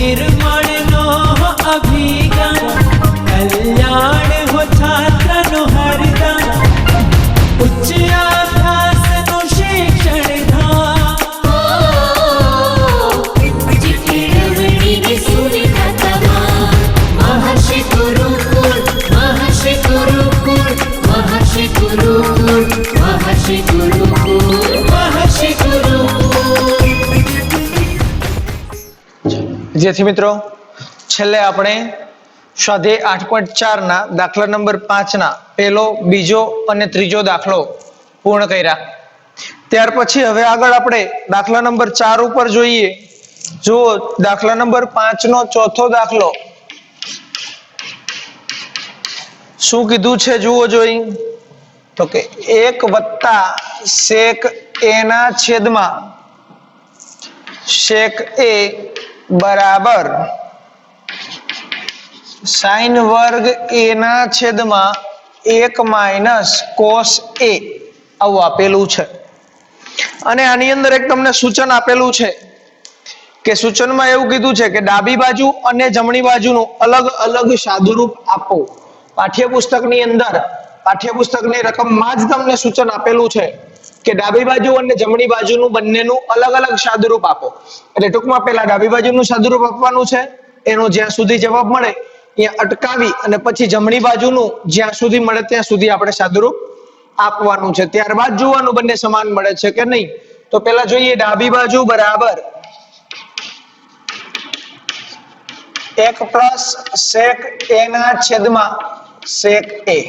निर्मळनो अभिगम कल्याण हो छात्रनो हरदम उच्च अभ्यासनो शिक्षण धाम महर्षि गुरुकुल महर्षि गुरुकुल महर्षि गुरुकुल महर्षि गुरुकुल महर्षि गुरुकुल। विद्यार्थी मित्रों छेल्ले आपणे स्वाध्याय 8.4 ना दाखला नंबर 5 ना पहलो बीजो अने त्रीजो दाखलो पूर्ण कर्या। त्यार पछी हवे आगळ आपणे दाखला नंबर 4 उपर जोईए। जो दाखला नंबर 5 नो चौथो दाखलो शुं कीधुं छे जुओ जोई तो के 1 + sec a ना छेदमां sec a बराबर sin वर्ग a ना छेदमां 1 - cos a आवुं आपेલું છે। અને આની અંદર એક તમને સૂચન આપેલું છે કે સૂચનમાં એવું કીધું છે કે ડાબી બાજુ અને જમણી બાજુનું અલગ અલગ સાદુરૂપ આપો। પાઠ્યપુસ્તકની અંદર પાઠ્યપુસ્તકની રકમમાં જ તમને સૂચન આપેલું છે કે ડાબી બાજુ અને જમણી બાજુનું બંનેનું અલગ અલગ સાદુરૂપ આપો। એટલે ટૂંકમાં પહેલા ડાબી બાજુનું સાદુરૂપ આપવાનું છે, એનો જ્યાં સુધી જવાબ મળે ત્યાં અટકાવી અને પછી જમણી બાજુનું જ્યાં સુધી મળે ત્યાં સુધી આપણે સાદુરૂપ આપવાનું છે। ત્યારબાદ જોવાનું બંને સમાન મળે છે કે નહીં। તો પહેલા જોઈએ ડાબી બાજુ બરાબર 1 + sec a ના છેદમાં sec a।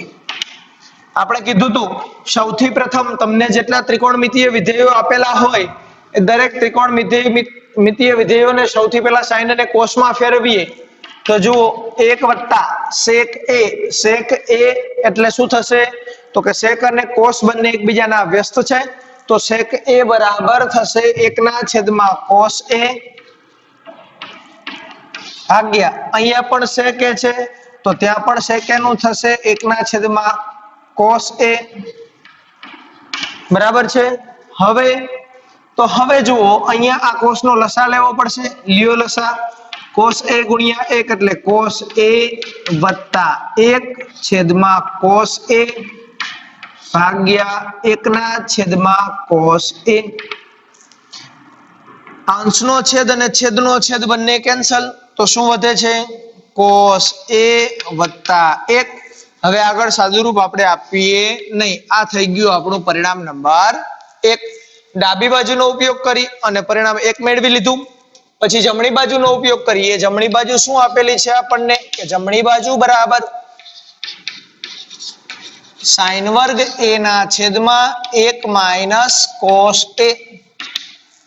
આપણે કીધું હતું સૌથી પ્રથમ તમને જેટલા ત્રિકોણમિતિય વિધેયો આપેલા હોય એ દરેક ત્રિકોણમિતિય વિધેયોને સૌથી પહેલા sin અને cos માં ફેરવીએ તો જુઓ 1 + sec a એટલે શું થશે તો કે sec અને cos બંને એકબીજાના વ્યસ્ત છે તો sec a બરાબર થશે 1/cos a ભાગ્યા અહીંયા પણ sec a છે તો ત્યાં પણ sec a નું થશે 1/cos a બરાબર છે। હવે જુઓ અહીંયા આ cos નો લસા લેવો પડશે। લ્યો લસા cos a * 1 એટલે cos a + 1/cos a ભાગ્યા 1/cos a। અંશનો છેદ અને છેદનો છેદ બંને કેન્સલ તો શું વધે છે cos a + 1। હવે આગળ સાદુરૂપ આપણે આપીએ નહીં। આ થઈ ગયું આપણું પરિણામ નંબર 1। ડાબી બાજુનો ઉપયોગ કરી અને પરિણામ 1 મેળવી લીધું। પછી જમણી બાજુનો ઉપયોગ કરીએ। જમણી બાજુ શું આપેલી છે આપણને કે જમણી બાજુ બરાબર sin વર્ગ a ના છેદમાં 1 - cos a।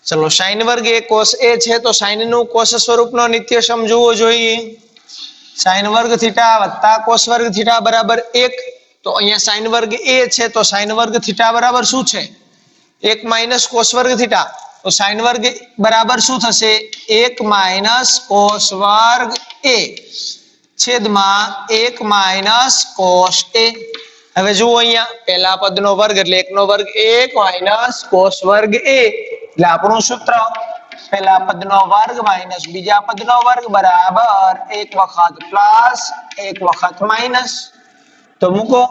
ચલો sin વર્ગ a cos a છે તો sin નું cos સ્વરૂપનો નિત્ય સમ જોવો જોઈએ। sin વર્ગ થીટા + cos વર્ગ થીટા બરાબર 1 તો અહીંયા sin વર્ગ a છે તો sin વર્ગ થીટા બરાબર શું છે 1 - cos વર્ગ થીટા તો sin વર્ગ બરાબર શું થશે 1 - cos વર્ગ a છેદમાં 1 - cos a। હવે જુઓ અહીંયા પહેલા પદનો વર્ગ એટલે 1 નો વર્ગ 1 - cos વર્ગ a એટલે આપણું સૂત્ર પહેલા પદનો વર્ગ માઈનસ બીજા પદનો વર્ગ બરાબર 1 વખત પ્લસ 1 વખત માઈનસ। તો મૂકો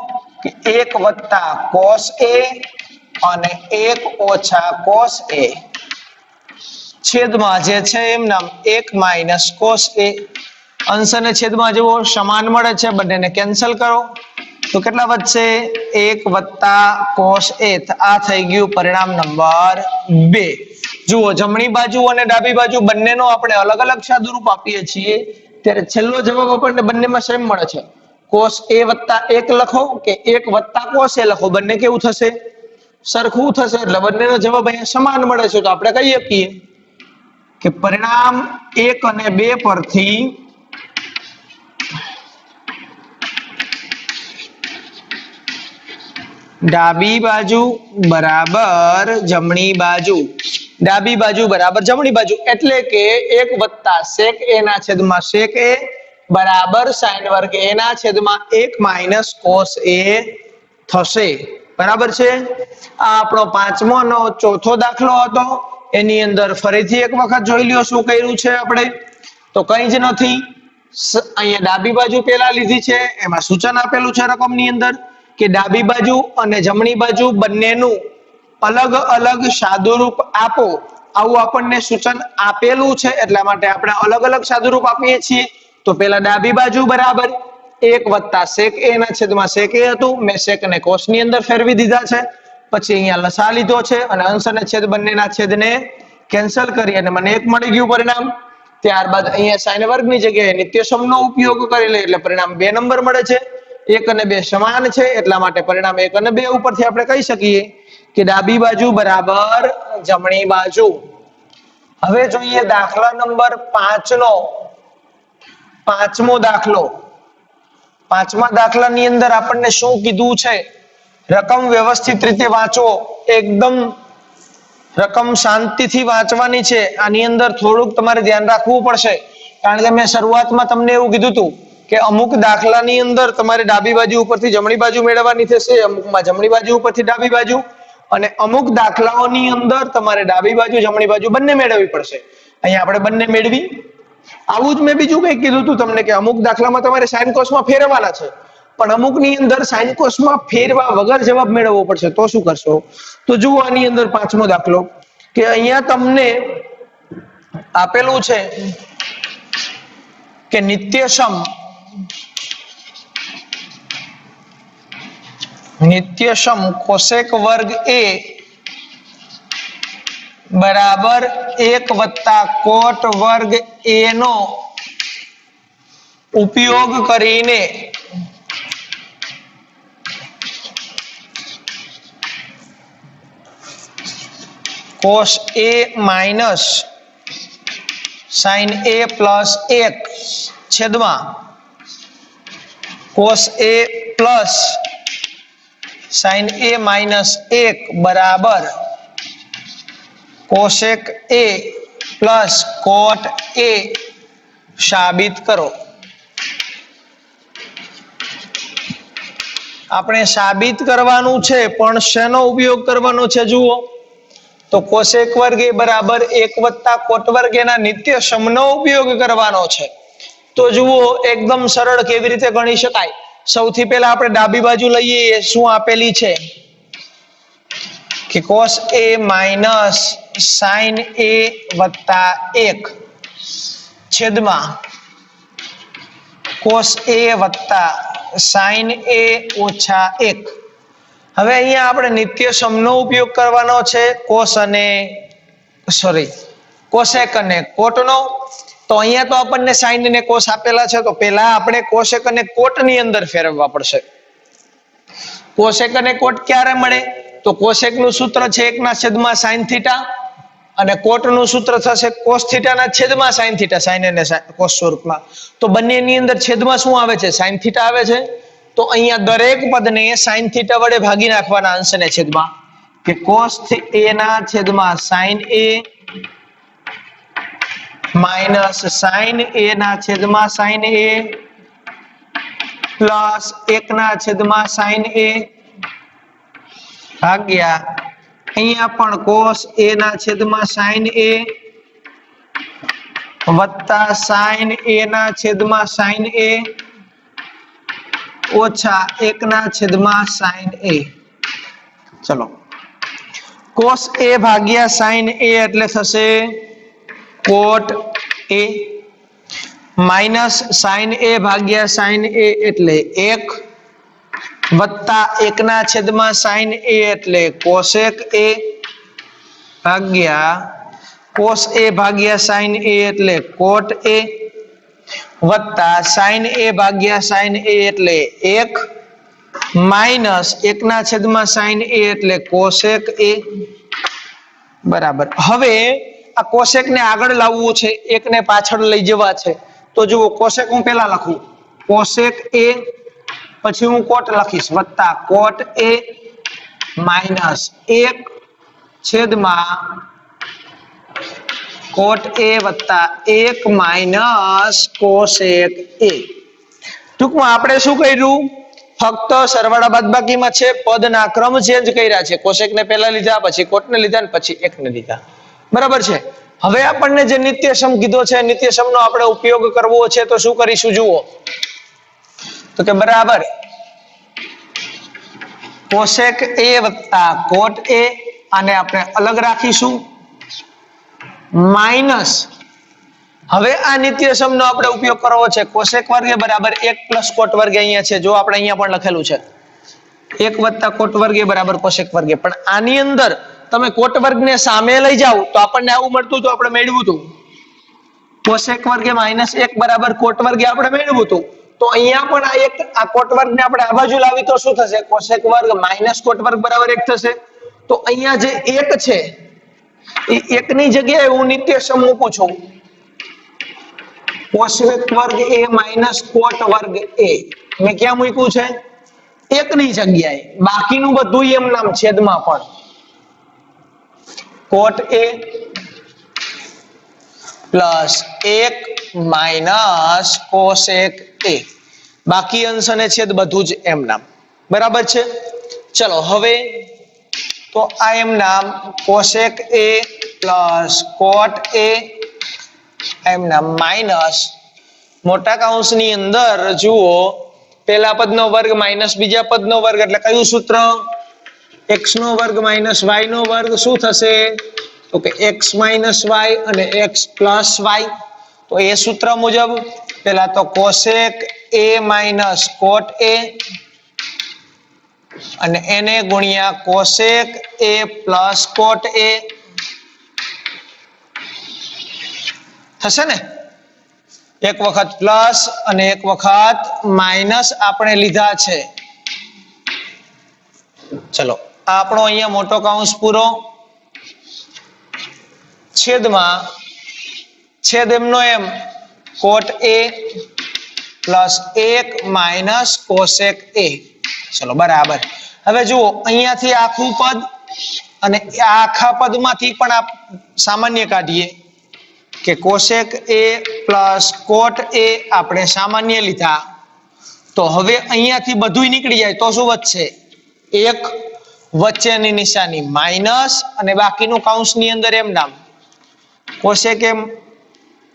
કે 1 + cos a અને 1 - cos a છેદમાં જે છે એમ નામ 1 - cos a। અંશ અને છેદમાં જેવો સમાન મળે છે બંનેને કેન્સલ કરો તો કેટલા વધશે 1 + cos a। આ થઈ ગયું પરિણામ નંબર 2। જુઓ જમણી બાજુ અને ડાબી બાજુ બંનેનો આપણે અલગ અલગ સાદુરૂપ આપીએ છીએ ત્યારે છેલ્લો જવાબ આપણને બંનેમાં સેમ મળે છે। cos a + 1 લખો કે 1 + cos a લખો બંને કેવું થશે સરખું થશે એટલે બંનેનો જવાબ અહીંયા સમાન મળે છે। તો આપણે કહી શકીએ કે પરિણામ 1 અને 2 પરથી ડાબી બાજુ બરાબર જમણી બાજુ ડાબી બાજુ બરાબર જમણી બાજુ એટલે કે 1 + sec a ના છેદમાં sec a બરાબર sin વર્ગ a ના છેદમાં 1 - cos a થશે। બરાબર છે। આ આપણો પાંચમો અને ચોથો દાખલો હતો। એની અંદર ફરીથી એક વખત જોઈ લ્યો શું કર્યું છે આપણે તો કઈ જ નથી. અહીંયા ડાબી બાજુ પેલા લીધી છે, એમાં સૂચન આપેલું છે રકમની અંદર કે ડાબી બાજુ અને જમણી બાજુ બંનેનું અલગ અલગ સાદુરૂપ આપો, આવું આપણને સૂચન આપેલું છે, એટલા માટે આપણે અલગ અલગ સાદુરૂપ આપીએ છીએ. તો પેલા ડાબી બાજુ બરાબર 1 + sec a ના છેદમાં sec a હતું, મેં sec ને cos ની અંદર ફેરવી દીધા છે. પછી અહીંયા લસા લીધો છે અને અંશ અને છેદ બંનેના છેદને કેન્સલ કરી અને મને 1 મળી ગયું પરિણામ. ત્યારબાદ અહીંયા sin વર્ગની જગ્યાએ નિત્યસમનો ઉપયોગ કરી લે એટલે પરિણામ 2 નંબર મળે છે. 1 અને 2 સમાન છે, એટલા માટે પરિણામ 1 અને 2 ઉપરથી આપણે કહી શકીએ કે ડાબી બાજુ બરાબર જમણી બાજુ. હવે જોઈએ દાખલા નંબર 5 નો પાંચમો દાખલો. પાંચમા દાખલાની અંદર આપણને શું કીધું છે? રકમ વ્યવસ્થિત રીતે વાંચો, એકદમ રકમ શાંતિથી વાંચવાની છે. આની અંદર થોડુંક તમારે ધ્યાન રાખવું પડશે, કારણ કે મેં શરૂઆતમાં તમને એવું કીધું હતું કે અમુક દાખલાની અંદર તમારે ડાબી બાજુ ઉપરથી જમણી બાજુ મેળવવાની થશે, અમુકમાં જમણી બાજુ ઉપરથી ડાબી બાજુ, અને અમુક દાખલાઓની અંદર તમારે ડાબી બાજુ જમણી બાજુ બંને મેળવવી પડશે. અહીંયા આપણે બંને મેળવી. આવું જ મેં બીજું કંઈક કીધું હતું તમને કે અમુક દાખલામાં તમારે સાઇન કોસમાં ફેરવવાના છે, પણ અમુકની અંદર સાઇન કોસમાં ફેરવા વગર જવાબ મેળવવો પડશે. તો શું કરશો? તો જુઓ આની અંદર પાંચમો દાખલો કે અહીંયા તમને આપેલું છે કે નિત્યસમ કોસેક વર્ગ a બરાબર 1 + કોટ વર્ગ a નો ઉપયોગ કરીને cos a minus sin a plus 1 છેદમાં cos a plus sin a minus 1 બરાબર cosec a plus coat a સાબિત કરો. આપણે સાબિત કરવાનું છે, પણ શેનો ઉપયોગ કરવાનો છે? જુઓ તો કોસેક વર્ગ a બરાબર 1 + કોટ વર્ગ a ના નિત્યસમનો ઉપયોગ કરવાનો છે. તો જુઓ એકદમ સરળ કેવી રીતે ગણી શકાય. સૌથી પહેલા આપણે ડાબી બાજુ લઈએ, શું આપેલી છે કે cos a minus sin a + 1 છેદમાં cos a + sin a - 1. હવે અહીંયા આપણે નિત્યસમનો ઉપયોગ કરવાનો છે, કોસેક અને કોટનો. તો અહીંયા તો આપણને sin અને cos આપેલા છે, તો પહેલા આપણે કોસેક અને કોટની અંદર ફેરવવા પડશે. કોસેક અને કોટ ક્યારે મળે? તો કોસેક નું સૂત્ર છે 1/sin θ અને કોટ નું સૂત્ર થશે cos θ ના છેદમાં sin θ, sin અને cos સ્વરૂપમાં. તો બંનેની અંદર છેદમાં શું આવે છે? sin θ આવે છે. તો અહીંયા દરેક પદને sin θ વડે ભાગી નાખવાના અંશ અને છેદમાં, કે cos a ના છેદમાં sin a minus sin a ના છેદમાં sin a પ્લસ 1 ના છેદમાં sin a ભાગ્યા અહીંયા પણ cos a ના છેદમાં sin a વત્તા sin a ના છેદમાં sin a ઓછા 1 ના છેદમાં sin a. ચલો, cos a ભાગ્યા sin a એટલે થશે cot a minus sin a ભાગ્યા sin a એટલે 1 વત્તા 1 ના છેદમાં sin a એટલે cosec a ભાગ્યા cos a ભાગ્યા sin a એટલે cot a વત્તા sin a ભાગ્યા sin a એટલે 1 માઇનસ 1 ના છેદમાં sin a એટલે cosec a બરાબર. હવે આ કોસેક ને આગળ લાવવું છે, 1 ને પાછળ લઈ જવા છે. તો જુઓ કોસેક હું પહેલા લખું, કોસેક a પછી હું કોટ લખીશ વત્તા કોટ a માઇનસ 1 છેદમાં કોટ a વત્તા 1 માઇનસ કોસેક a. ટૂંકમાં આપણે શું કર્યું? ફક્ત સરવાળા બાદબાકીમાં છે, પદના ક્રમ ચેન્જ કર્યા છે. કોસેક ને પહેલા લીધા, પછી કોટ ને લીધા, પછી 1 ને લીધા. બરાબર છે. હવે આપણને જે નિત્યસમ કીધો છે નિત્યસમનો આપણે ઉપયોગ કરવો છે તો શું કરીશું જુઓ તો કે બરાબર કોસેક a વત્તા કોટ a આને આપણે અલગ રાખીશું માઇનસ હવે આ નિત્યસમનો આપણે ઉપયોગ કરવો છે કોસેક વર્ગ બરાબર 1 પ્લસ કોટ વર્ગ અહીંયા છે જો આપણે અહીંયા પણ લખેલું છે 1 વત્તા કોટ વર્ગ બરાબર કોસેક વર્ગ પણ આની અંદર તમે કોટ વર્ગને સામે લઈ જાઓ તો આપણને આવું મળતું તો આપણે મેળવ્યું હતું કોસેક વર્ગ માઇનસ 1 બરાબર કોટ વર્ગ આપણે મેળવ્યું હતું તો અહીંયા પણ આ કોટ વર્ગને આપણે આ બાજુ લાવી તો શું થશે કોસેક વર્ગ માઇનસ કોટ વર્ગ બરાબર 1 થશે તો અહીંયા જે 1 છે એ 1 ની જગ્યાએ હું નિત્યસમ મૂકું છું કોસેક વર્ગ a માઇનસ કોટ વર્ગ a મેં ક્યાં મૂક્યું છે 1 ની જગ્યાએ બાકીનું બધું એમ નામ છેદમાં પણ કોટ a plus 1 minus cosec a બાકી અંશ અને છેદ બધું જ એમ નામ બરાબર છે ચલો હવે તો આ એમ નામ cosec a plus coat a એમ નામ માઇનસ મોટા કૌંસની અંદર જુઓ પહેલા પદનો વર્ગ માઇનસ બીજા પદનો વર્ગ એટલે કયું સૂત્ર x નો વર્ગ માઇનસ y નો વર્ગ શું થશે તો કે x માઇનસ y અને x પ્લસ y તો એ સૂત્ર મુજબ પહેલા તો cosec a minus coat a અને એને ગુણ્યા cosec a plus coat a થશે ને એક વખત પ્લસ અને એક વખત માઇનસ આપણે લીધા છે ચલો આપણો અહીંયા મોટો કૌંસ પૂરો છેદમાં છેદ એમનો એમ કોટ a plus 1 minus cosec a ચલો બરાબર હવે જુઓ અહીંયાથી આખું પદ અને આ આખા પદમાંથી પણ આપ સામાન્ય કાઢીએ કે cosec a plus coat a આપણે સામાન્ય લીધા તો હવે અહીંયાથી બધું નીકળી જાય તો શું વધશે 1 વચ્ચેની નિશાની માઇનસ અને બાકીનું કૌંસની અંદર એમ નામ cosec a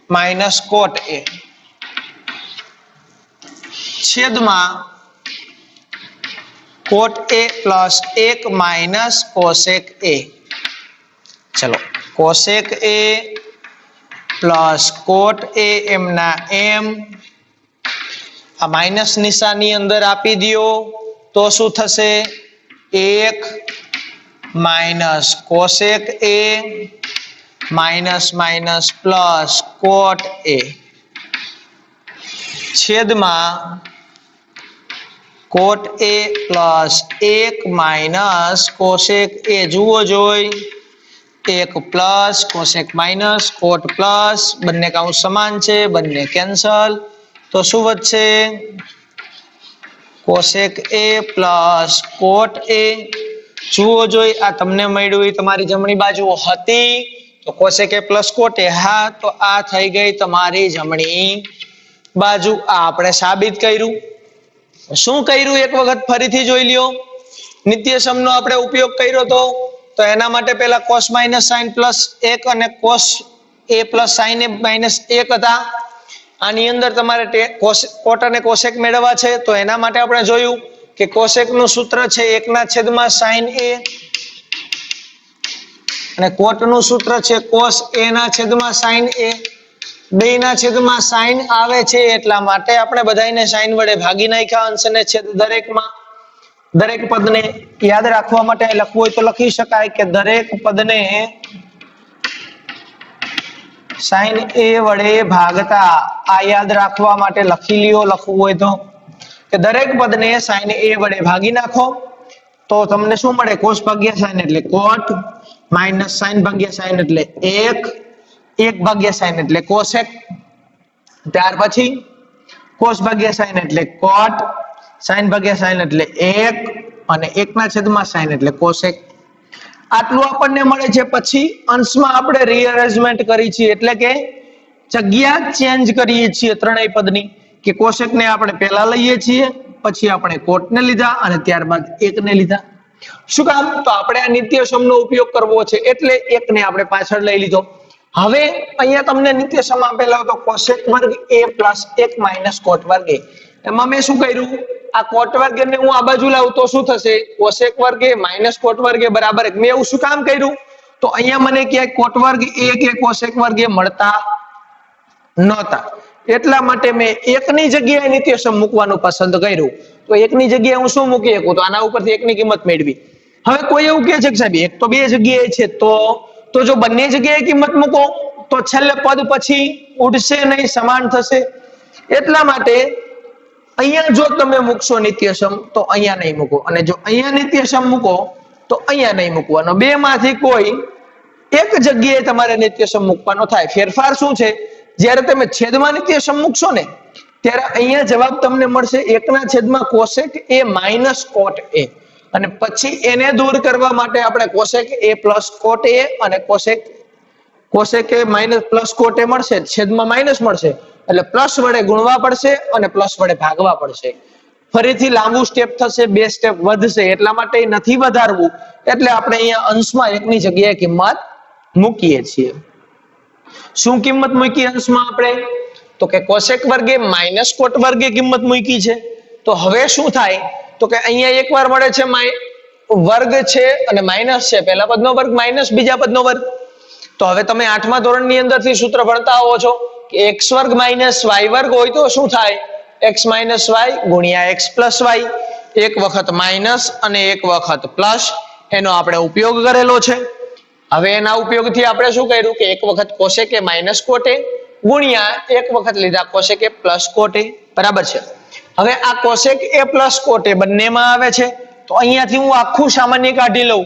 minus coat a છેદમાં કોટ a plus 1 minus cosec a ચલો cosec a plus coat a એમના એમ આ માઇનસ નિશાની અંદર આપી દો તો શું થશે 1 minus cosec a minus minus plus coat a છેદમાં કોટ a plus 1 minus cosec a જુઓ જોઈ 1 પ્લસ કોસેક માઇનસ કોટ પ્લસ બંને કૌંસ સમાન છે બંને કેન્સલ તો શું વધશે cosec a plus coat a જુઓ જોઈ આ તમને મળ્યું એ તમારી જમણી બાજુ હતી તો cosec a plus coat a હા તો આ થઈ ગઈ તમારી જમણી બાજુ આ આપણે સાબિત કર્યું શું કર્યું એક વખત ફરીથી જોઈ લ્યો નિત્યસમનો આપણે ઉપયોગ કર્યો તો એના માટે પહેલા cos માઇનસ sin પ્લસ 1 અને cos a plus sin a minus 1 હતા આની અંદર તમારે કોટ અને કોસેક મેળવવા છે તો એના માટે આપણે જોયું કે કોસેક નું સૂત્ર છે 1/sin a અને કોટ નું સૂત્ર છે cos a sin a બેના છેદમાં sin આવે છે એટલા માટે આપણે બધાયને sin વડે ભાગી નાખ્યા અંશ અને છેદ દરેકમાં દરેક પદને યાદ રાખવા માટે લખવું હોય તો લખી શકાય કે દરેક પદને sin a વડે ભાગતા આ યાદ રાખવા માટે લખી લ્યો લખવું હોય તો કે દરેક પદને sin a વડે ભાગી નાખો તો તમને શું મળે cos ભાગ્યા sin એટલે cot માઇનસ sin ભાગ્યા sin એટલે 1 ભાગ્યા sin એટલે કોસેક ત્યાર પછી cos ભાગ્યા sin એટલે cot sin ભાગ્યા sin એટલે 1 અને 1/sin એટલે કોસેક આટલું આપણને મળે છે પછી અંશમાં આપણે રીઅરેન્જમેન્ટ કરી છે એટલે કે જગ્યા ચેન્જ કરીએ છીએ ત્રણેય પદની કે કોસેક ને આપણે પહેલા લઈએ છીએ પછી આપણે કોટ ને લીધા અને ત્યારબાદ 1 ને લીધા શું કામ તો આપણે આ નિત્યસમનો ઉપયોગ કરવો છે એટલે 1 ને આપણે પાછળ લઈ લીધો હવે અહીંયા તમને નિત્યસમ આપેલો હતો કોસેક વર્ગ a પ્લસ 1 માઇનસ કોટ વર્ગ a. એમાં મેં શું કર્યું, આ કોટ વર્ગ ને હું આ બાજુ લાવું તો શું થશે, કોસેક વર્ગ a માઇનસ કોટ વર્ગ a બરાબર 1. મેં એવું શું કામ કર્યું, તો અહીંયા મને ક્યાંય કોટ વર્ગ a કે કોસેક વર્ગ a મળતા નહોતા, એટલા માટે મેં એકની જગ્યાએ નિત્યસમ મૂકવાનું પસંદ કર્યું. તો એકની જગ્યાએ હું શું મૂકી શકું, તો આના ઉપરથી એકની કિંમત મેળવી. હવે કોઈ એવું કહે છે કે સાહેબ એક તો બે જગ્યાએ છે, તો જો બંને જગ્યાએ કિંમત મૂકો તો છેલ્લે પદ પછી ઉડશે નહીં, સમાન થશે. એટલા માટે અહીંયા જો તમે મૂકશો નિત્યસમ તો અહીંયા નહીં મૂકો, અને જો અહીંયા નિત્યસમ મૂકો તો અહીંયા નહીં મૂકવાનો. બે માંથી કોઈ એક જગ્યાએ તમારે નિત્યસમ મૂકવાનો થાય. ફેરફાર શું છે, જ્યારે તમે છેદમાં નિત્યસમ મૂકશો ને ત્યારે અહીંયા જવાબ તમને મળશે 1/, cosec a minus coat a, અને પછી એને દૂર કરવા માટે આપણે cosec a plus coat a અને cosec a minus plus coat a મળશે, છેદમાં માઇનસ મળશે, એટલે પ્લસ વડે ગુણવા પડશે અને પ્લસ વડે ભાગવા પડશે. ફરીથી લાંબુ સ્ટેપ થશે, બે સ્ટેપ વધશે, એટલા માટે નથી વધારવું, એટલે આપણે અહીંયા અંશમાં એકની જગ્યાએ કિંમત મૂકીએ છીએ. શું કિંમત મૂકી અંશમાં આપણે, તો કે કોસેક વર્ગ a માઇનસ કોટ વર્ગ a કિંમત મૂકી છે. તો હવે શું થાય, તો કે અહીંયા એકવાર મળે છે વર્ગ છે અને માઇનસ છે, પહેલા પદનો વર્ગ માઇનસ બીજા પદનો વર્ગ. તો હવે તમે 8મા ધોરણની અંદરથી સૂત્ર ભણતા આવો છો કે x વર્ગ માઇનસ y વર્ગ હોય તો શું થાય, x માઇનસ y ગુણ્યા x પ્લસ y. એક વખત માઇનસ અને એક વખત પ્લસ, એનો આપણે ઉપયોગ કરેલો છે. હવે એના ઉપયોગથી આપણે શું કર્યું કે એક વખત cosec a minus coat a ગુણ્યા એક વખત લીધા cosec a plus coat a, બરાબર છે. હવે આ cosec a plus coat a બંનેમાં આવે છે, તો અહીંયાથી હું આખું સામાન્ય કાઢી લઉં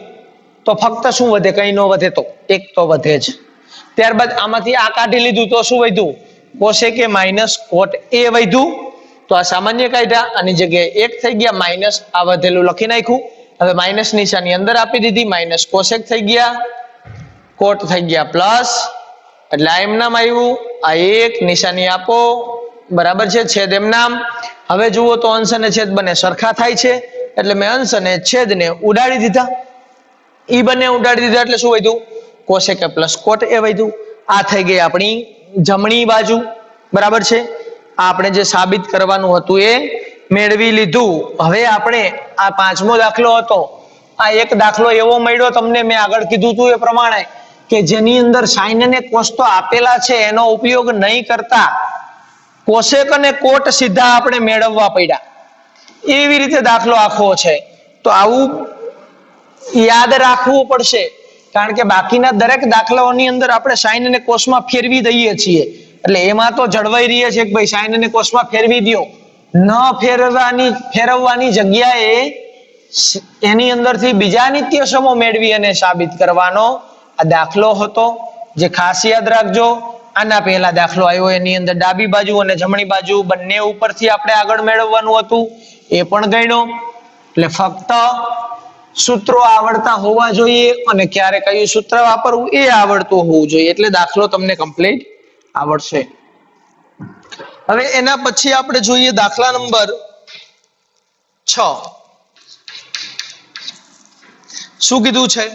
તો ફક્ત શું વધે, કઈ ન વધે, તો એક તો વધે જ. ત્યારબાદ આમાંથી આ કાઢી લીધું તો શું વધ્યું, cosec a minus coat a વધ્યું. તો આ સામાન્ય કાઢ્યા, આની જગ્યાએ એક થઈ ગયા, માઇનસ આ વધેલું લખી નાખ્યું. હવે માઇનસ નિશાની અંદર આપી દીધી, માઇનસ કોસેક થઈ ગયા, કોટ થઈ ગયા પ્લસ, એટલે આ એમ નામ આવ્યું. આ એક નિશાની આપો, બરાબર છે, છેદ એમ નામ. હવે જુઓ તો અંશ અને છેદ બંને સરખા થાય છે, એટલે મેં અંશ અને છેદને ઉડાડી દીધા. ઈ બંને ઉડાડી દીધા એટલે શું વધ્યું, cosec a plus coat a વધ્યું. આ થઈ ગઈ આપણી જમણી બાજુ, બરાબર છે. આપણે જે સાબિત કરવાનું હતું એ મેળવી લીધું. હવે આપણે આ 5મો દાખલો હતો, આ એક દાખલો એવો મળ્યો તમને, મેં આગળ કીધું હતું એ પ્રમાણે, કે જેની અંદર સાઇન અને કોસ તો આપેલા છે, એનો ઉપયોગ નહીં કરતા કોસેક અને કોટ સીધા આપણે મેળવવા પડ્યા. એવી રીતે દાખલો આખો છે. તો આવું યાદ રાખવું પડશે, કારણ કે બાકીના દરેક દાખલાઓની અંદર આપણે સાઇન અને કોસમાં ફેરવી દઈએ છીએ, એટલે એમાં તો જળવાઈ રહીએ છે કે ભાઈ સાઇન અને કોસમાં ફેરવી દો. ન ફેરવવાની જગ્યાએ એની અંદરથી બીજા નિત્યસમો મેળવી અને સાબિત કરવાનો આ દાખલો હતો, જે ખાસ યાદ રાખજો. આના પહેલા દાખલો આવ્યો, એની અંદર ડાબી બાજુ અને જમણી બાજુ બંને ઉપરથી આપણે આગળ મેળવવાનું હતું, એ પણ ગણ્યો. એટલે ફક્ત સૂત્રો આવડતા હોવા જોઈએ અને ક્યારે કયું સૂત્ર વાપરવું એ આવડતું હોવું જોઈએ, એટલે દાખલો તમને કમ્પ્લીટ આવડશે. હવે એના પછી આપણે જોઈએ દાખલા નંબર 6. શું કીધું છે,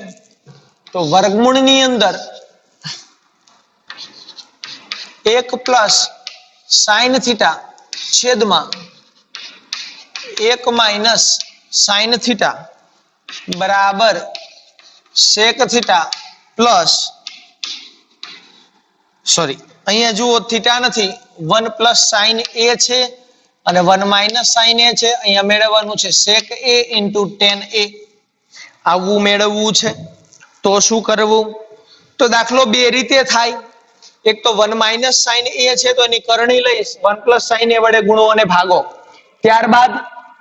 તો વર્ગમૂળની અંદર 1 પ્લસ સાઇન થીટા છેદમાં 1 માઇનસ સાઇન થીટા બરાબર સેક થીટા પ્લસ, સોરી અહીંયા જુઓ થીટા નથી, 1 પ્લસ સાઇન a છે અને 1 માઇનસ સાઇન a છે. અહીંયા મેળવવાનું છે સેક a ઇન્ટુ ટેન a. આવું મેળવવું છે. તો શું કરવું, તો દાખલો બે રીતે થાય. એક તો 1 માઇનસ સાઇન a છે, તો એની કરણી લઈશ, 1 પ્લસ સાઇન a વડે ગુણો અને ભાગો. ત્યારબાદ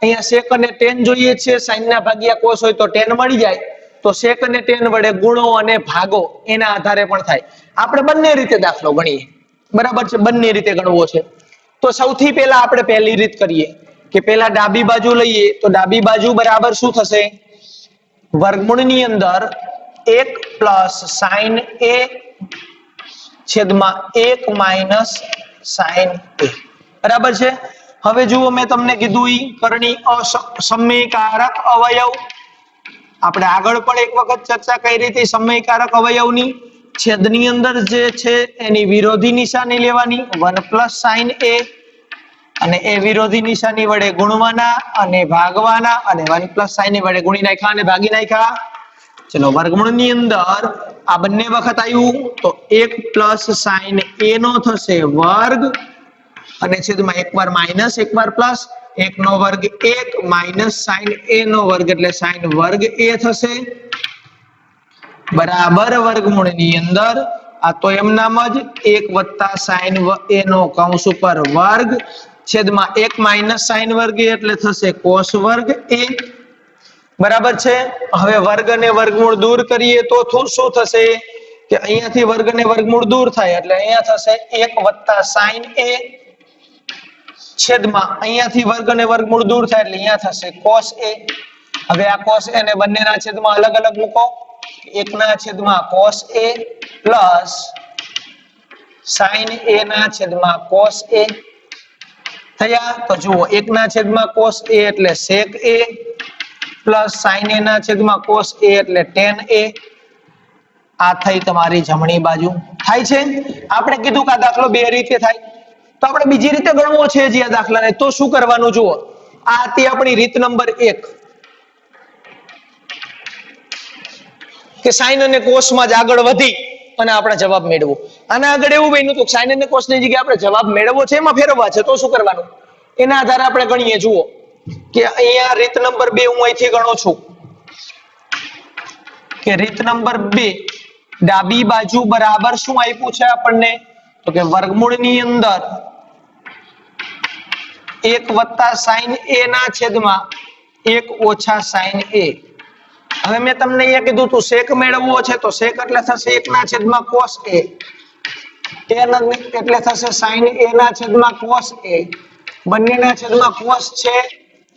અહીંયા સેક અને ટેન જોઈએ છે, સાઇન ના ભાગ્યા કોસ હોય તો ટેન મળી જાય, તો સેક અને ટેન વડે ગુણો અને ભાગો, એના આધારે પણ થાય. આપણે બંને રીતે દાખલો ગણીએ, બરાબર છે, બંને રીતે ગણવો છે. તો સૌથી પહેલા આપણે પહેલી રીત કરીએ કે પહેલા ડાબી બાજુ લઈએ, તો ડાબી બાજુ બરાબર શું થશે, વર્ગમૂળની અંદર 1 પ્લસ સાઇન a છેદમાં 1 માઇનસ સાઇન a, બરાબર છે. હવે જુઓ મેં તમને કીધું ઈ કરણી સમયકારક અવયવ, આપણે આગળ પણ એક વખત ચર્ચા કરી હતી સમયકારક અવયવની. છેદની અંદર જે છે એની વિરોધી નિશાની લેવાની 1 પ્લસ સાઇન એ, અને એ વિરોધી નિશાની વડે ગુણવાના અને ભાગવાના, અને 1 પ્લસ સાઇન એ વડે ગુણી નાખ્યા અને ભાગી નાખ્યા. ચલો વર્ગમૂળ ની અંદર આ બંને વખત આવ્યું તો 1 પ્લસ સાઇન એ નો થશે વર્ગ, અને છેદમાં એકવાર માઇનસ એકવાર પ્લસ, 1 નો વર્ગ 1 માઇનસ સાઇન એ નો વર્ગ એટલે સાઇન વર્ગ એ થશે, બરાબર વર્ગમૂળ ની અંદર આ તો એમ નામ જ 1 વત્તા સાઇન એ નો કૌંસ ઉપર વર્ગ, છેદમાં 1 માઇનસ સાઇન વર્ગ એ એટલે થશે કોસ વર્ગ એ. બરાબર છે. હવે વર્ગ અને વર્ગમૂળ દૂર કરીએ તો શું થશે કે અહીંયાથી વર્ગ અને વર્ગમૂળ દૂર થાય એટલે અહીંયા થશે 1 વત્તા સાઇન એ, છેદમાં અહીંયાથી વર્ગ અને વર્ગમૂળ દૂર થાય એટલે અહીંયા થશે કોસ એ. હવે આ કોસ એ ને બંનેના છેદમાં અલગ અલગ મૂકો, 1 ના છેદમાં કોસ એ પ્લસ સાઇન એ ના છેદમાં કોસ એ થયા. તો જુઓ 1 ના છેદમાં કોસ એ એટલે sec એ પ્લસ સાઇન એ ના છેદમાં કોસ એ એટલે tan એ. આ થઈ તમારી જમણી બાજુ. થાય છે. આપણે કીધું કે આ દાખલો બે રીતે થાય, તો આપણે બીજી રીતે ગણવો છે જે આ દાખલાને, તો શું કરવાનું જુઓ. આ હતી આપણી રીત નંબર 1 કે સાઇન અને કોસ માં જ આગળ વધી અને આપણે જવાબ મેળવો. આના આગળ એવું બન્યું તો સાઇન અને કોસ ની જગ્યાએ આપણે જવાબ મેળવવો છે એમાં ફેરવવા છે, તો શું કરવાનું એના આધારે આપણે ગણીએ. જુઓ કે અહીંયા રીત નંબર 2 હું અહીંથી ગણું છું કે રીત નંબર 2 ડાબી બાજુ બરાબર શું આપ્યું છે આપણને તો કે વર્ગમૂળ ની અંદર 1 વત્તા સાઇન એ ના છેદમાં 1 ઓછા સાઇન એ. હવે મેં તમને અહીંયા કીધું તું sec મેળવવો છે તો sec એટલે થશે 1 ના છેદમાં cos a, tan એટલે થશે sin a ના છેદમાં cos a. બંનેના છેદમાં cos છે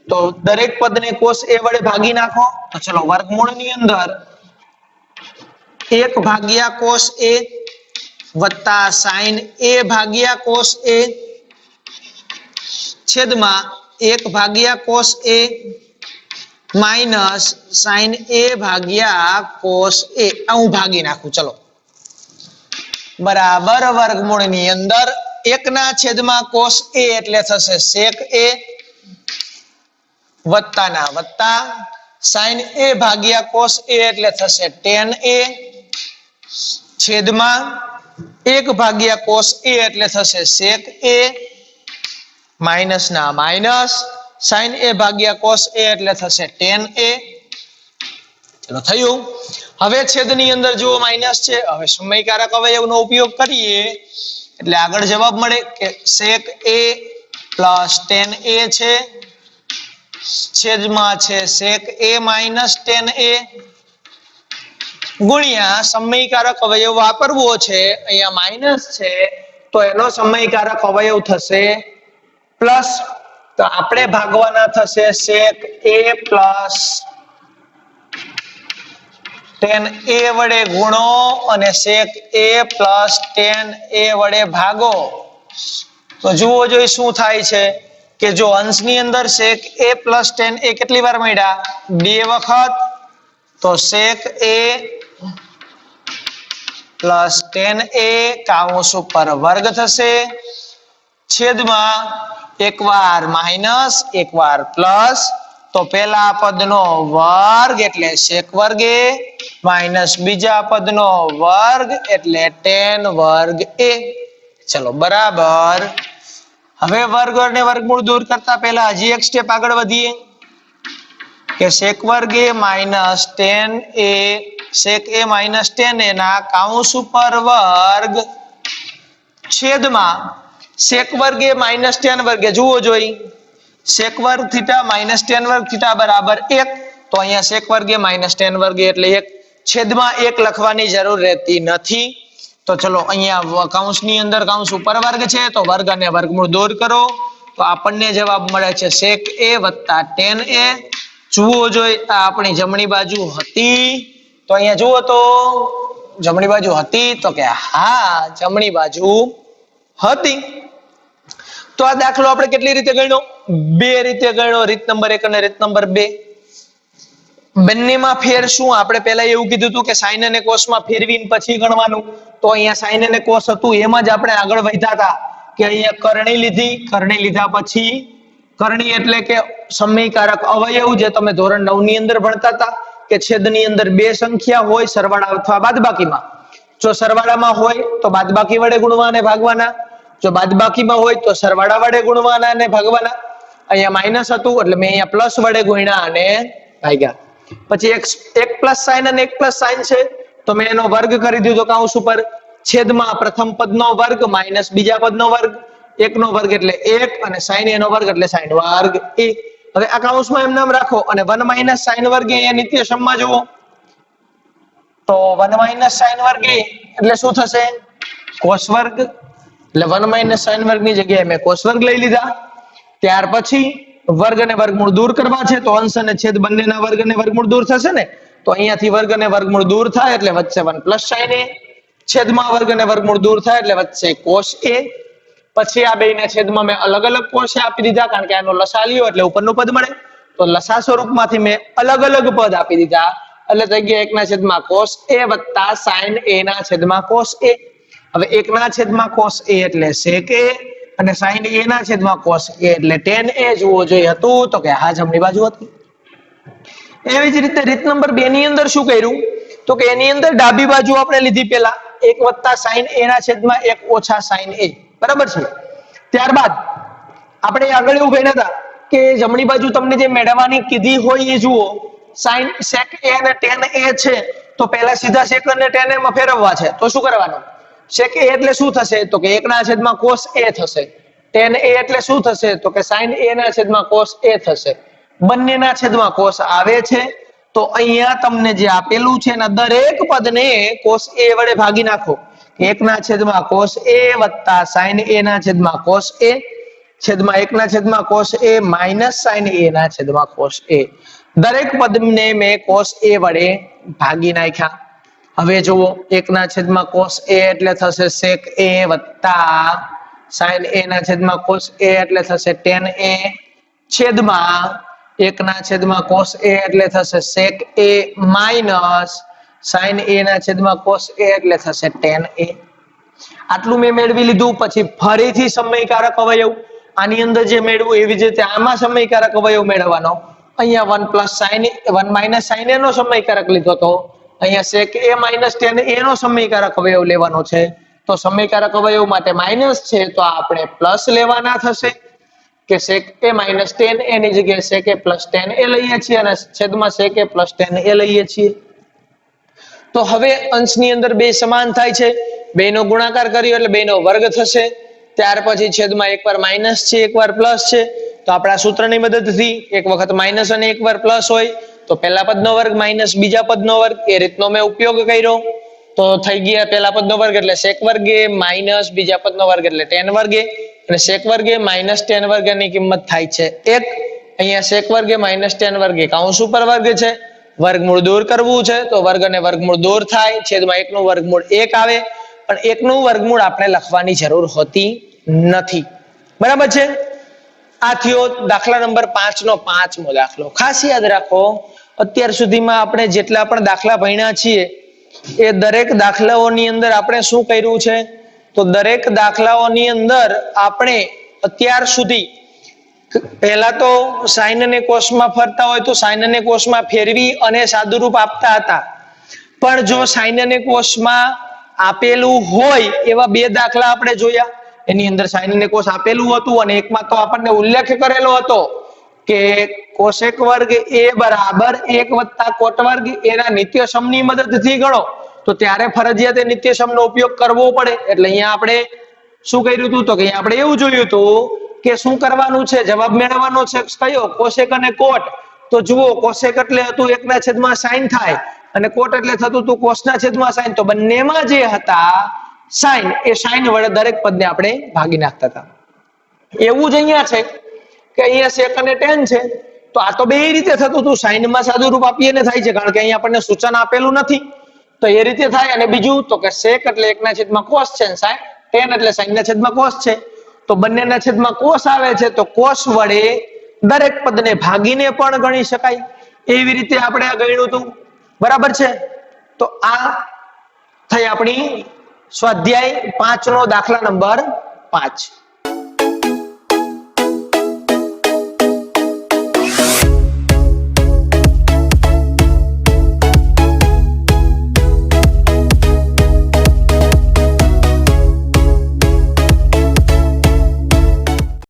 તો દરેક પદને cos a વડે ભાગી નાખો. તો ચલો વર્ગમૂળ ની અંદર 1 ભાગ્યા cos a વત્તા sin a ભાગ્યા cos a છેદમાં 1 ભાગ્યા cos a minus sin a ભાગ્યા cos a. હું ભાગી નાખું. ચલો બરાબર વર્ગમૂળ ની અંદર 1 ના છેદમાં cos a એટલે થશે sec a વત્તા ના વત્તા sin a ભાગ્યા cos a એટલે થશે tan a છેદમાં 1 ભાગ્યા cos a એટલે થશે sec a માઇનસ ના માઇનસ sin a ભાગ્યા cos a એટલે થશે tan a. ચલો થયું. હવે છેદની અંદર જુઓ માઇનસ છે, હવે સમયકારક અવયવનો ઉપયોગ કરીએ એટલે આગળ જવાબ મળે કે sec a plus tan a છે છેદમાં છે sec a minus tan a ગુણ્યા સમયકારક અવયવ વાપરવો છે, અહીંયા માઇનસ છે તો એનો સમયકારક અવયવ થશે પ્લસ. તો આપણે ભાગવાના થશે sec a plus tan a વડે ગુણો અને sec a plus tan a વડે ભાગો. તો જુઓ જોઈ શું થાય છે કે જો અંશની અંદર sec a plus tan a કેટલી વાર મળ્યા 2 વખત, તો sec a plus tan a કૌંસ ઉપર વર્ગ થશે છેદમાં એકવાર માઇનસ એકવાર પ્લસ. તો પહેલા પદનો વર્ગ એટલે sec વર્ગ a માઇનસ બીજા પદનો વર્ગ એટલે tan વર્ગ a. ચલો બરાબર. હવે વર્ગ અને વર્ગમૂળ દૂર કરતા પહેલા હજી એક સ્ટેપ આગળ વધીએ કે sec વર્ગ a minus tan a sec a minus tan a ના કૌંસ ઉપર વર્ગ છેદમાં sec વર્ગ a માઇનસ tan વર્ગ. જુઓ જોઈ sec વર્ગ થીટા માઇનસ tan વર્ગ થીટા બરાબર 1, તો અહીંયા sec વર્ગ a માઇનસ tan વર્ગ એટલે 1, છેદમાં 1 લખવાની જરૂર રહેતી નથી. તો ચલો અહીંયા કૌંસની અંદર કૌંસ ઉપર વર્ગ છે તો વર્ગ અને વર્ગમૂળ દૂર કરો તો આપણને જવાબ મળે છે sec a વત્તા tan a. જુઓ જોઈ આ આપણી જમણી બાજુ હતી, તો અહીંયા જુઓ તો જમણી બાજુ હતી તો કે હા જમણી બાજુ હતી. તો આ દાખલો આપણે કેટલી રીતે ગણ્યો 2 રીતે ગણ્યો, રીત નંબર 1 અને રીત નંબર 2. બંનેમાં ફેર શું? આપણે પહેલા એવું કીધું હતું કે સાઈન અને કોસમાં ફેરવીને પછી ગણવાનું. તો અહીંયા સાઈન અને કોસ હતું એમાં જ આપણે આગળ વધ્યા હતા કે અહીંયા કરણી લીધી, કરણી લીધા પછી કરણી એટલે કે સમયકારક અવયવ, જે તમે ધોરણ 9 ની અંદર ભણતા હતા કે છેદની અંદર બે સંખ્યા હોય સરવાળા અથવા બાદબાકીમાં. જો સરવાળામાં હોય તો બાદબાકી વડે ગુણવા અને ભાગવાના, જો બાદબાકીમાં હોય તો સરવાળા વડે ગુણવાના અને ભાગવાના. અહીંયા માઇનસ હતું એટલે મેં અહીંયા પ્લસ વડે ગુણ્યા અને ભાગ્યા. પછી એક પ્લસ સાઇન અને એક પ્લસ સાઇન છે તો મેં એનો વર્ગ કરી દીધો કૌંસ ઉપર. છેદમાં પ્રથમ પદનો વર્ગ માઇનસ બીજા પદનો વર્ગ, એકનો વર્ગ એટલે 1 અને sin એનો વર્ગ એટલે sin વર્ગ a. હવે આ કૌંસમાં એમ નામ રાખો અને 1 માઇનસ sin વર્ગ અહીંયા નિત્ય સમમાં જુઓ તો 1 માઇનસ sin વર્ગ એટલે શું થશે? cos વર્ગ. એટલે 1 માઇનસ sin વર્ગ ની જગ્યાએ મેં cos વર્ગ લઈ લીધા. ત્યાર પછી વર્ગ અને વર્ગમૂળ દૂર કરવા છે તો અંશ અને છેદ બંનેના વર્ગ અને વર્ગમૂળ દૂર થશે ને, તો અહીંયાથી વર્ગ અને વર્ગમૂળ દૂર થાય એટલે વધશે 1 પ્લસ sin a, છેદમાં વર્ગ અને વર્ગમૂળ દૂર થાય એટલે વધશે cos a. પછી આ બેયના છેદમાં મેં અલગ અલગ cos a આપી દીધા કારણ કે આનો લસા લ્યો એટલે ઉપરનું પદ મળે, તો લસા સ્વરૂપમાંથી મેં અલગ અલગ પદ આપી દીધા એટલે થઈ ગયા 1 ના છેદમાં cos a વત્તા sin a ના છેદમાં cos a. હવે 1 ના છેદમાં cos a એટલે sec a અને sin a ના છેદમાં cos a એટલે tan a જુઓ જોઈએ હતું તો કે હા જમણી બાજુ હતી. એવી જ રીતે રીત નંબર 2 ની અંદર શું કર્યું તો કે એની અંદર ડાબી બાજુ આપણે લીધી પેલા 1 વત્તા sin a ના છેદમાં 1 ઓછા sin a, બરાબર છે. ત્યારબાદ આપણે આગળ એવું ભણ્યા હતા કે જમણી બાજુ તમને જે મેળવવાની કીધી હોય એ જુઓ, sin sec a અને tan a છે તો પહેલા સીધા sec અને tan a માં ફેરવવા છે તો શું કરવાનું? sec a એટલે શું થશે તો કે 1 ના છેદમાં cos a થશે. tan a એટલે શું થશે તો કે sin a ના છેદમાં cos a થશે. બંનેના છેદમાં cos આવે છે તો અહીંયા તમને જે આપેલું છે એના દરેક પદને cos a વડે ભાગી નાખો. 1 ના છેદમાં cos a વત્તા sin a ના છેદમાં cos a છેદમાં 1 ના છેદમાં cos a minus sin a ના છેદમાં cos a. દરેક પદને મેં cos a વડે ભાગી નાખ્યા. હવે જુઓ 1 ના છેદમાં cos a એટલે થશે sec a વત્તા sin a ના છેદમાં cos a એટલે થશે tan a છેદમાં 1 ના છેદમાં cos a એટલે થશે sec a minus sin a ના છેદમાં cos a એટલે થશે tan a. આટલું મેં મેળવી લીધું. પછી ફરીથી સમયકારક અવયવ આની અંદર જે મેળવું એવી જ રીતે આમાં સમયકારક અવયવ મેળવવાનો. અહીંયા 1 plus sin 1 minus sin a નો સમયકારક લીધો તો અહીંયા sec a minus tan a નો સમયકારક અવયવ લેવાનો છે. તો સમયકારક અવયવ માટે માઇનસ છે તો આપણે પ્લસ લેવાના થશે કે sec a minus tan a ની જગ્યાએ sec a plus tan a લઈએ છીએ અને છેદમાં sec a plus tan a લઈએ છીએ. તો હવે અંશની અંદર બે સમાન થાય છે, બેનો ગુણાકાર કર્યો એટલે બેનો વર્ગ થશે. ત્યાર પછી છેદમાં એકવાર માઇનસ છે એકવાર પ્લસ છે તો આપણા સૂત્રની મદદથી એક વખત માઇનસ અને એકવાર પ્લસ હોય તો પહેલા પદનો વર્ગ માઇનસ બીજા પદનો વર્ગ એ રીતનો મેં ઉપયોગ કર્યો તો થઈ ગયા પહેલા પદનો વર્ગ એટલે sec વર્ગ a માઇનસ બીજા પદનો વર્ગ એટલે tan વર્ગ a અને sec વર્ગ a માઇનસ tan વર્ગ ની કિંમત થાય છે 1. અહીંયા sec વર્ગ a માઇનસ tan વર્ગ એ કૌંસ ઉપર વર્ગ છે, વર્ગમૂળ દૂર કરવું છે તો વર્ગ અને વર્ગમૂળ દૂર થાય, છેદમાં 1 નું વર્ગમૂળ 1 આવે પણ 1 નું વર્ગમૂળ આપણે લખવાની જરૂર હોતી નથી, બરાબર છે. આ થયો દાખલા નંબર 5 નો 5મો દાખલો. ખાસ યાદ રાખો અત્યાર સુધીમાં આપણે જેટલા પણ દાખલા ભણ્યા છીએ એ દરેક દાખલાઓની અંદર આપણે શું કર્યું છે તો દરેક દાખલાઓની અંદર આપણે અત્યાર સુધી પહેલા તો સાઇન અને કોસમાં ફરતા હોય તો સાઇન અને કોસમાં ફેરવી અને સાદુરૂપ આપતા હતા. પણ જો સાઇન અને કોસમાં આપેલું હોય એવા બે દાખલા આપણે જોયા. એની અંદર સાઇન અને કોસ આપેલું હતું અને એકમાં તો આપણને ઉલ્લેખ કરેલો હતો કે કોસેક વર્ગ a બરાબર 1 વત્તા કોટ વર્ગ a ના નિત્યસમની મદદથી ગણો તો ત્યારે ફરજિયાત એ નિત્યસમનો ઉપયોગ કરવો પડે. એટલે અહીંયા આપણે શું કર્યું હતું તો કે અહીંયા આપણે એવું જોયું હતું કે શું કરવાનું છે, જવાબ મેળવવાનો છે કયો કોસેક અને કોટ. તો જુઓ કોસેક એટલે હતું 1 ના છેદમાં sin થાય અને કોટ એટલે થતું હતું cos ના છેદમાં sin. તો બંનેમાં જે હતા sin એ sin વડે દરેક પદને આપણે ભાગી નાખતા હતા. એવું જ અહીંયા છે કે અહીંયા sec અને tan છે તો આ તો બે રીતે થતું હતું. sin માં સાદું રૂપ આપીએ ને થાય છે કારણ કે અહીંયા આપણને સૂચન આપેલું નથી તો એ રીતે થાય. અને બીજું તો કે sec એટલે 1 ના છેદમાં cos છે અને tan એટલે sin ના છેદમાં cos છે તો બંનેના છેદમાં cos આવે છે તો cos વડે દરેક પદને ભાગીને પણ ગણી શકાય. એવી રીતે આપણે આ ગણ્યું હતું, બરાબર છે. તો આ થઈ આપણી સ્વાધ્યાય 5 નો દાખલા નંબર 5.